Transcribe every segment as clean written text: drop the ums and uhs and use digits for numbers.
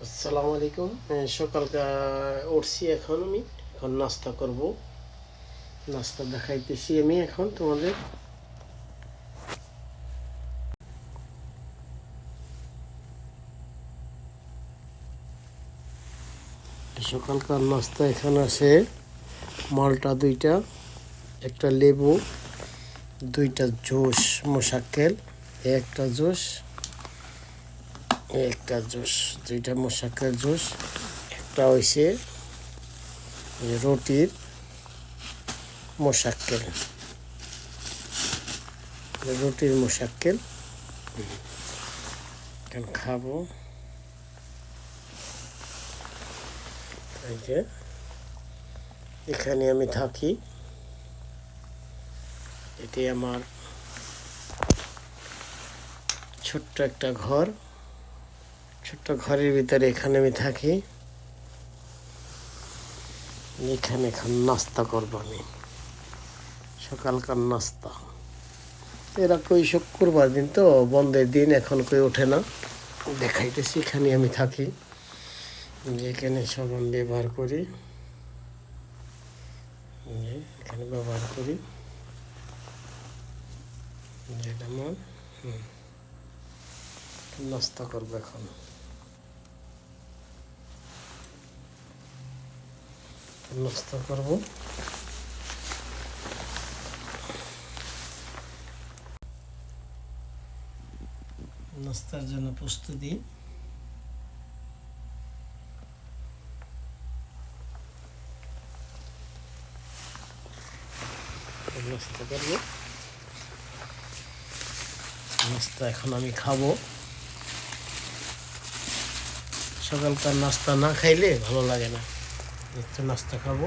আসসালামু আলাইকুম। সকালকা উঠছি, এখন নাস্তা করব। নাস্তা দেখাইতেছি আমি এখন তোমাদের। সকালকার নাস্তা এখানে আছে মালটা দুইটা, একটা লেবু, দুইটা জুস মোশাক্কেল, একটা জুস, একটা জুস, দুইটা মোশাক্কেল জুস, একটা হইছে রুটির মোশাক্কেল, এখন খাবো। এই যে এখানে আমি থাকি, এটি আমার ছোট্ট একটা ঘর। ছোট্ট ঘরের ভিতরে এখানে আমি থাকি। এখানে এখন নাস্তা করবো আমি, সকালকার নাস্তা। এরা কই শুক্রবার দিন তো বন্ধের দিন, এখন কই ওঠে না। দেখাইতেছি এখানে আমি থাকি, এখানে সব আমি ব্যবহার করি, এখানে ব্যবহার করি যেটা আমার। নাস্তা করবো এখন। নাস্তা করব। নাস্তার জন্য প্রস্তুতি। নাস্তা করব, নাস্তা এখন আমি খাবো। সকালকার নাস্তা না খাইলে ভালো লাগে না, একটু নাস্তা খাবো।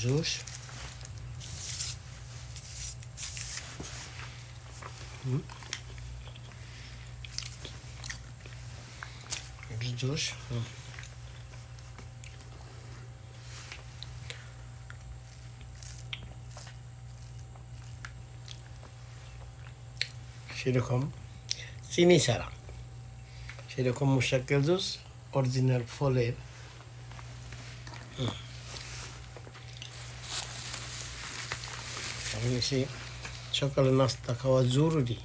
জুস, জুস, সেরকম চিনি ছাড়া, সেরকম মোশাক্কেল জুস, অরিজিনাল ফলের। সে সকালে নাস্তা খাওয়া জরুরি।